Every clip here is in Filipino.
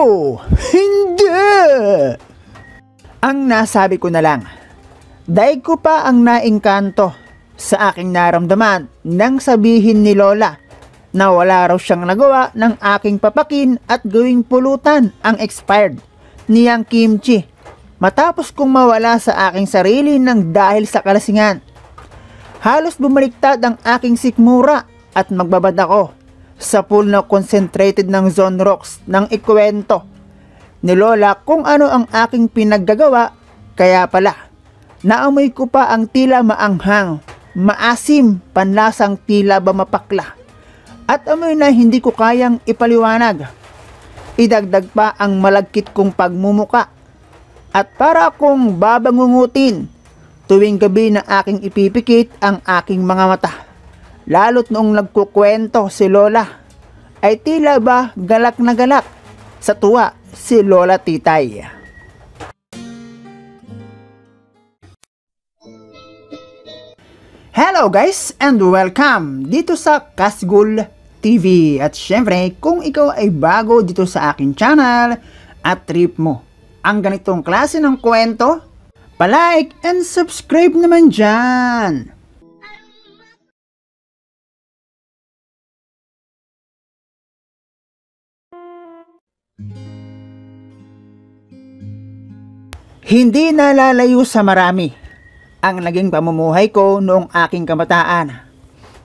Hindi! Ang nasabi ko na lang, daig ko pa ang naingkanto sa aking naramdaman nang sabihin ni Lola na wala raw siyang nagawa ng aking papakin at gawing pulutan ang expired niyang kimchi matapos kong mawala sa aking sarili ng dahil sa kalasingan. Halos bumaliktad ang aking sikmura at magbabad ako sa pool na concentrated ng Zone Rocks nang ikwento ni Lola kung ano ang aking pinaggagawa. Kaya pala, naamoy ko pa ang tila maanghang, maasim, panlasang tila ba mapakla, at amoy na hindi ko kayang ipaliwanag. Idagdag pa ang malagkit kong pagmumuka, at para akong babangungutin tuwing gabi na aking ipipikit ang aking mga mata. Lalo't noong nagkukwento si Lola, ay tila ba galak na galak sa tuwa si Lola Titay. Hello guys and welcome dito sa Kasgul TV. At syempre, kung ikaw ay bago dito sa akin channel at trip mo ang ganitong klase ng kwento, palike and subscribe naman dyan. Hindi nalalayo sa marami ang naging pamumuhay ko noong aking kabataan.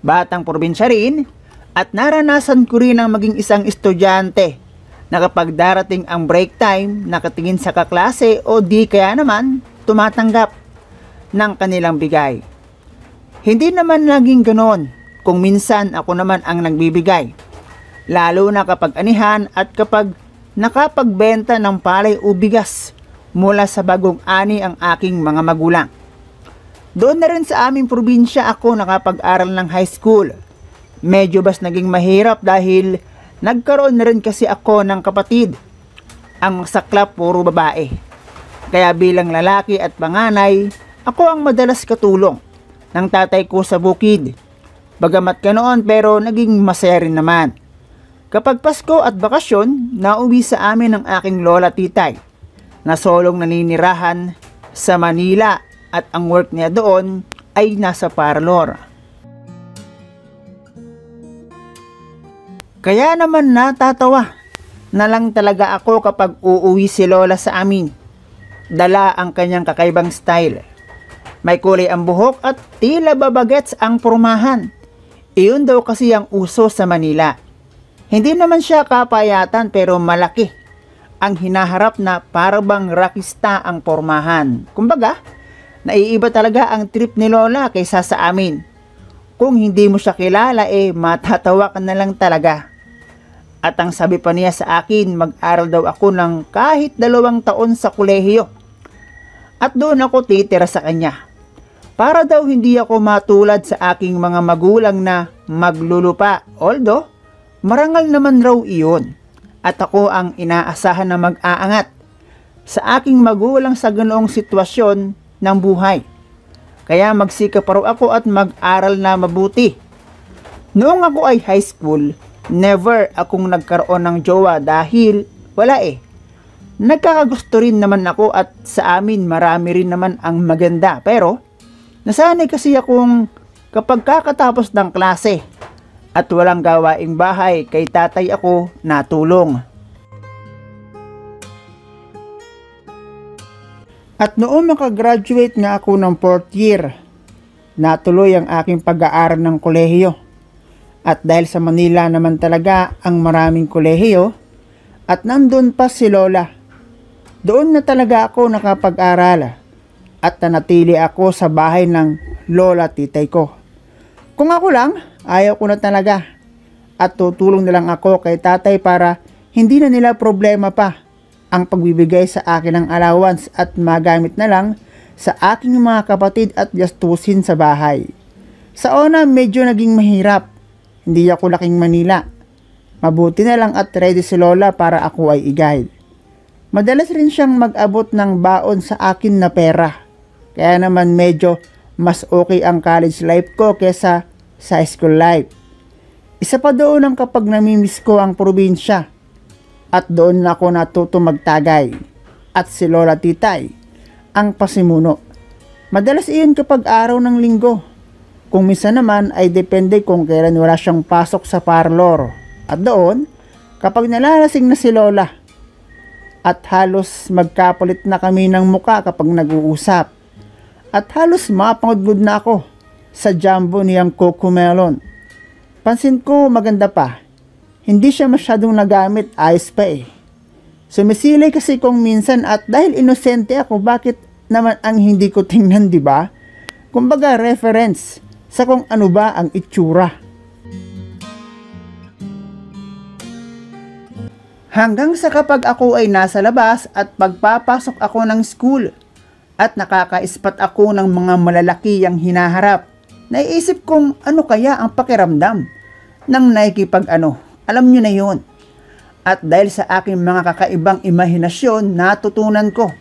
Batang probinsya rin at naranasan ko rin ang maging isang estudyante na kapag darating ang break time, nakatingin sa kaklase o di kaya naman tumatanggap ng kanilang bigay. Hindi naman laging ganoon kung minsan ako naman ang nagbibigay. Lalo na kapag anihan at kapag nakapagbenta ng palay o bigas mula sa bagong ani ang aking mga magulang. Doon na rin sa aming probinsya ako nakapag-aral ng high school. Medyo bas naging mahirap dahil nagkaroon na rin kasi ako ng kapatid. Ang saklap puro babae. Kaya bilang lalaki at panganay, ako ang madalas katulong ng tatay ko sa bukid. Bagamat ganoon pero naging masaya rin naman. Kapag Pasko at bakasyon, nauwi sa amin ang aking Lola Titay na solong naninirahan sa Manila at ang work niya doon ay nasa parlor. Kaya naman natatawa na lang talaga ako kapag uuwi si Lola sa amin. Dala ang kanyang kakaibang style. May kulay ang buhok at tila babagets ang pormahan. Iyon daw kasi ang uso sa Manila. Hindi naman siya kapayatan pero malaki ang hinaharap na parabang rockista ang pormahan. Kumbaga, naiiba talaga ang trip ni Lola kaysa sa amin. Kung hindi mo siya kilala matatawa ka na lang talaga. At ang sabi pa niya sa akin, mag-aral daw ako ng kahit 2 taon sa kolehiyo. At doon ako titira sa kanya. Para daw hindi ako matulad sa aking mga magulang na maglulupa. Although, marangal naman raw iyon. At ako ang inaasahan na mag-aangat sa aking magulang sa ganoong sitwasyon ng buhay. Kaya magsikap pa raw ako at mag-aral na mabuti. Noong ako ay high school, never akong nagkaroon ng jowa dahil wala Nagkakagusto rin naman ako at sa amin marami rin naman ang maganda. Pero nasanay kasi akong kapag kakatapos ng klase at walang gawaing bahay kay tatay ako natulong. At noong makagraduate nga ako ng 4th year, natuloy ang aking pag-aaral ng kolehiyo. At dahil sa Manila naman talaga ang maraming kolehiyo, at nandun pa si Lola, doon na talaga ako nakapag-aral at nanatili ako sa bahay ng Lola Titay ko. Kung ako lang, ayaw ko na talaga at tutulong na lang ako kay tatay para hindi na nila problema pa ang pagbibigay sa akin ng allowance at magamit na lang sa aking mga kapatid at gastusin sa bahay. Sa una medyo naging mahirap, hindi ako laking Manila. Mabuti na lang at ready si Lola para ako ay i-guide. Madalas rin siyang mag-abot ng baon sa akin na pera. Kaya naman medyo mas okay ang college life ko kesa sa school life. Isa pa doon ang kapag namimiss ko ang probinsya. At doon na ako natuto magtagay. At si Lola Titay ang pasimuno. Madalas iyon kapag araw ng linggo. Kung minsan naman ay depende kung kailan wala siyang pasok sa parlor. At doon, kapag nalalasing na si Lola, at halos magkapalit na kami ng muka kapag nag-uusap. At halos mapangudgod na ako sa jumbo niyang Cocomelon. Pansin ko maganda pa. Hindi siya masyadong nagamit, ayos pa eh. Sumisilay kasi kung minsan at dahil inosente ako, bakit naman ang hindi ko tingnan, di ba? Kumbaga reference sa kung ano ba ang itsura. Hanggang sa kapag ako ay nasa labas at pagpapasok ako ng school at nakaka-spot ako ng mga malalaki ang hinaharap, naiisip kong ano kaya ang pakiramdam ng alam nyo na yon. At dahil sa aking mga kakaibang imahinasyon, natutunan ko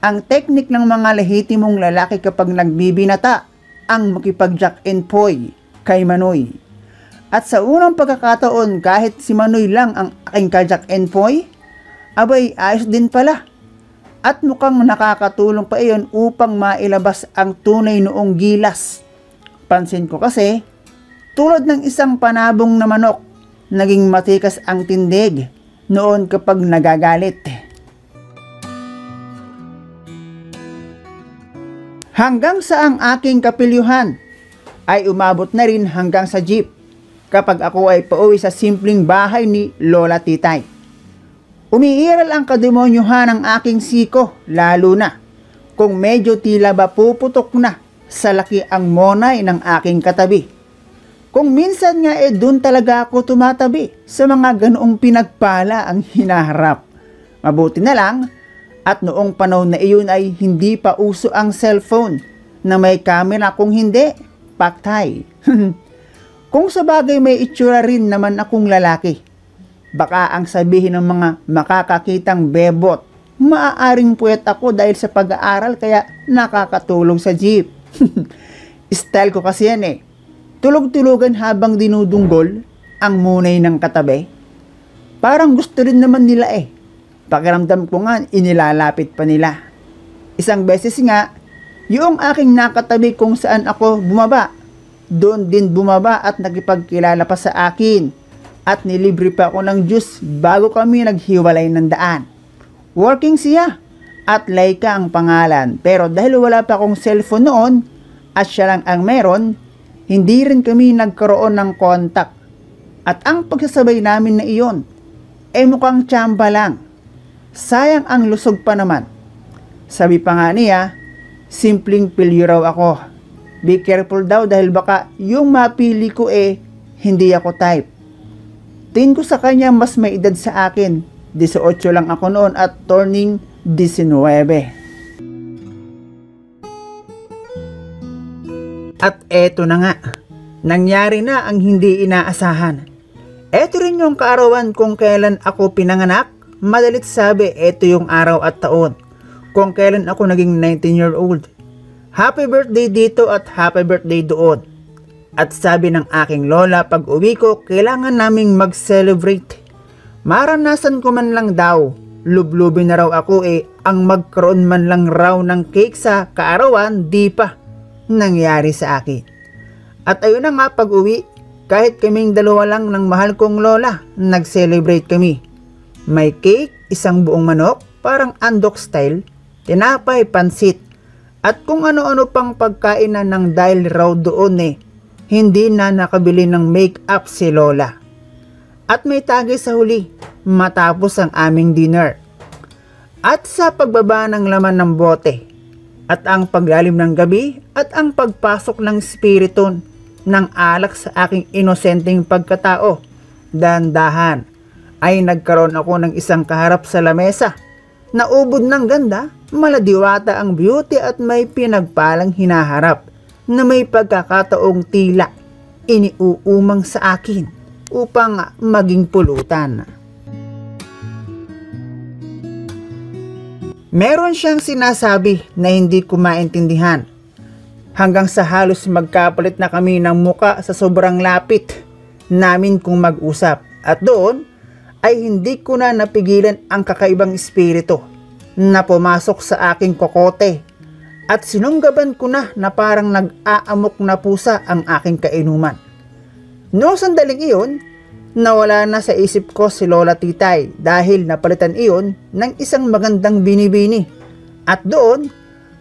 ang teknik ng mga lehitimong lalaki kapag nagbibinata ang makipag-jack and poy kay Manoy. At sa unang pagkakataon, kahit si Manoy lang ang aking ka-jack and poy, abay ayos din pala. At mukhang nakakatulong pa iyon upang mailabas ang tunay noong gilas. Pansin ko kasi, tulad ng isang panabong na manok, naging matikas ang tindig noon kapag nagagalit. Hanggang sa ang aking kapilyuhan ay umabot na rin hanggang sa jeep kapag ako ay pauwi sa simpleng bahay ni Lola Titay. Umiiral ang kademonyuhan ng aking siko, lalo na kung medyo tila ba puputok na sa laki ang monay ng aking katabi. Kung minsan nga dun talaga ako tumatabi sa mga ganoong pinagpala ang hinaharap. Mabuti na lang at noong panahon na iyon ay hindi pa uso ang cellphone na may camera, kung hindi, paktay. Kung sa bagay may itsura rin naman akong lalaki, baka ang sabihin ng mga makakakitang bebot, maaaring puwet ako dahil sa pag-aaral kaya nakakatulong sa jeep. Style ko kasi yan eh. Tulog-tulogan habang dinudunggol ang munay ng katabi. Parang gusto rin naman nila eh. Pakiramdam ko nga, inilalapit pa nila. Isang beses nga, yung aking nakatabi kung saan ako bumaba, doon din bumaba at nakipagkilala pa sa akin. At nilibre pa ako ng juice bago kami naghiwalay ng daan. Working siya at Laika ang pangalan. Pero dahil wala pa akong cellphone noon at siya lang ang meron, hindi rin kami nagkaroon ng contact. At ang pagsasabay namin na iyon, mukhang tsamba lang. Sayang ang lusog pa naman. Sabi pa nga niya, simpleng pilyo raw ako. Be careful daw dahil baka yung mapili ko hindi ako type. Tingin ko sa kanya mas may edad sa akin. 18 lang ako noon at turning 19. At eto na nga, nangyari na ang hindi inaasahan. Eto rin yung kaarawan kung kailan ako pinanganak. Madalit sabi, eto yung araw at taon kung kailan ako naging 19-year-old. Happy birthday dito at happy birthday doon. At sabi ng aking lola, pag uwi ko, kailangan naming mag-celebrate. Maranasan ko man lang daw, lublubin na raw ako ang magkaroon man lang raw ng cake sa kaarawan, di pa nangyari sa akin. At ayun na nga, pag uwi, kahit kaming dalawa lang ng mahal kong lola, nag-celebrate kami. May cake, isang buong manok, parang andok style, tinapay, pansit, at kung ano-ano pang pagkainan ng dahil raw doon hindi na nakabili ng make-up si lola. At may tagay sa huli, matapos ang aming dinner. At sa pagbaba ng laman ng bote, at ang paglalim ng gabi, at ang pagpasok ng spiriton ng alak sa aking inosenteng pagkatao, dahan-dahan, ay nagkaroon ako ng isang kaharap sa lamesa. Naubod ng ganda, maladiwata ang beauty at may pinagpalang hinaharap na may pagkakataong tila iniuumang sa akin upang maging pulutan. Meron siyang sinasabi na hindi ko maintindihan hanggang sa halos magkapalit na kami ng muka sa sobrang lapit namin kung mag-usap. At doon ay hindi ko na napigilan ang kakaibang espiritu na pumasok sa aking kokote at sinunggaban ko na parang nag-aamok na pusa ang aking kainuman. Noong sandaling iyon, nawala na sa isip ko si Lola Titay dahil napalitan iyon ng isang magandang binibini at doon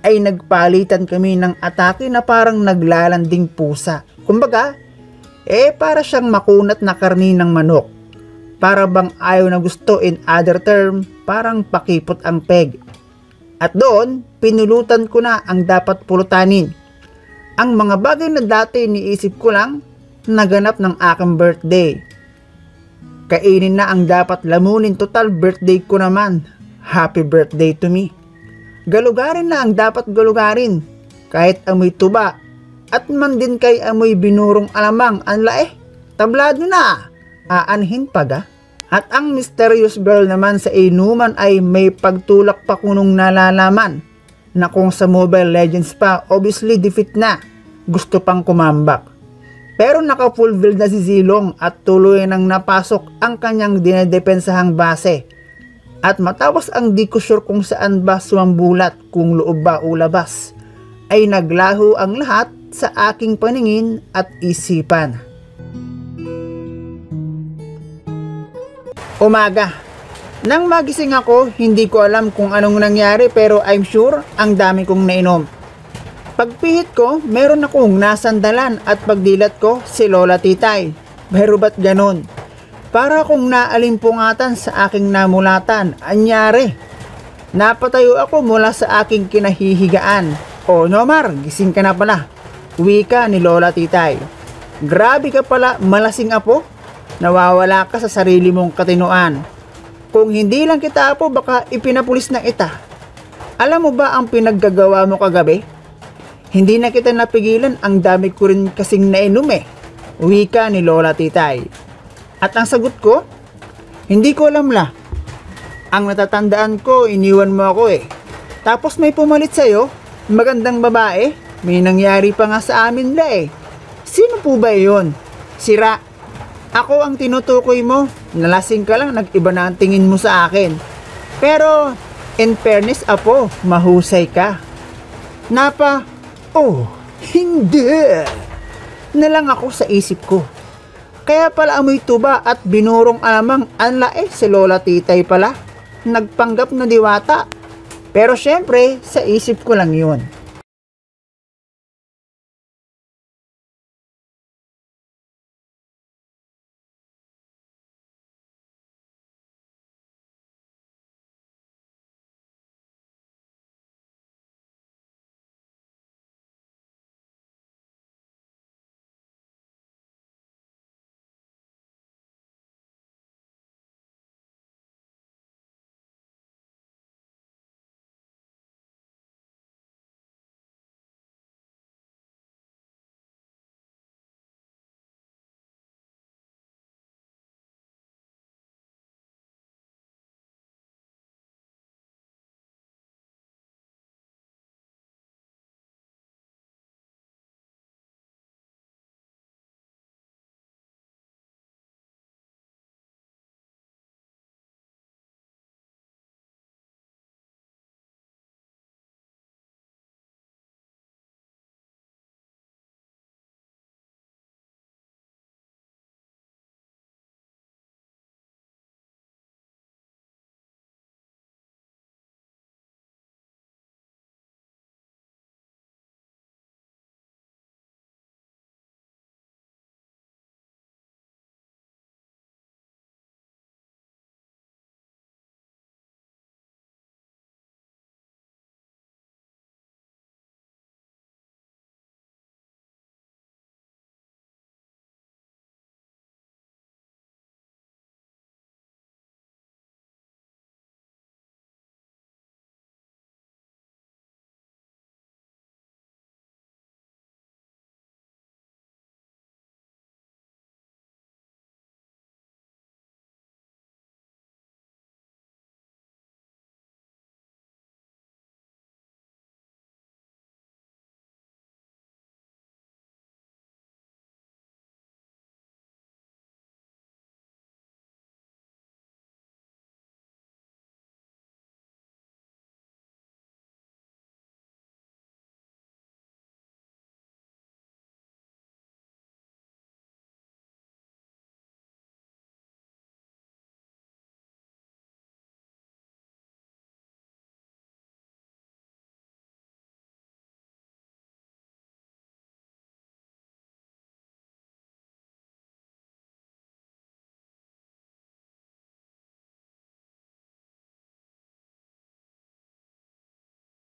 ay nagpalitan kami ng atake na parang naglalanding pusa. Kumbaga, para siyang makunat na karni ng manok. Para bang ayaw na gusto, in other term, parang pakipot ang peg. At doon, pinulutan ko na ang dapat pulutanin. Ang mga bagay na dati niisip ko lang, naganap ng aking birthday. Kainin na ang dapat lamunin, total birthday ko naman. Happy birthday to me. Galugarin na ang dapat galugarin. Kahit amoy tuba. At man din kay amoy binurong alamang, anla tablado na. Aanhin paga. At ang mysterious girl naman sa inuman ay may pagtulak pa kunong nalalaman na kung sa Mobile Legends pa, obviously defeat na. Gusto pang kumambak. Pero naka-full build na si Zilong at tuloy nang napasok ang kanyang dinedepensahang base. At matapos ang di ko sure kung saan ba sumambulat, kung loob ba o labas, ay naglaho ang lahat sa aking paningin at isipan. Umaga. Nang magising ako, hindi ko alam kung anong nangyari pero I'm sure ang dami kong nainom. Pagpihit ko, meron akong nasandalan at pagdilat ko si Lola Titay. Pero ba't ganon? Para akong naalimpungatan sa aking namulatan. Anyari? Napatayo ako mula sa aking kinahihigaan. O Nomar, gising ka na pala. Wika ni Lola Titay. Grabe ka pala, malasing apo. Nawawala ka sa sarili mong katinuan. Kung hindi lang kita apo, baka ipinapulis na ita. Alam mo ba ang pinaggagawa mo kagabi? Hindi na kita napigilan, ang dami ko rin kasing nainom Wika ni Lola Titay. At ang sagot ko, hindi ko alam la. Ang natatandaan ko, iniwan mo ako Tapos may pumalit sa'yo, magandang babae. May nangyari pa nga sa amin la Sino po ba yun? Sira. Ako ang tinutukoy mo. Nalasing ka lang, nag-iba na ang tingin mo sa akin. Pero, in fairness apo, mahusay ka. Hindi. Nalang ako sa isip ko. Kaya pala amoy tuba at binurong alamang anla si Lola Titay pala. Nagpanggap na diwata. Pero syempre, sa isip ko lang yun.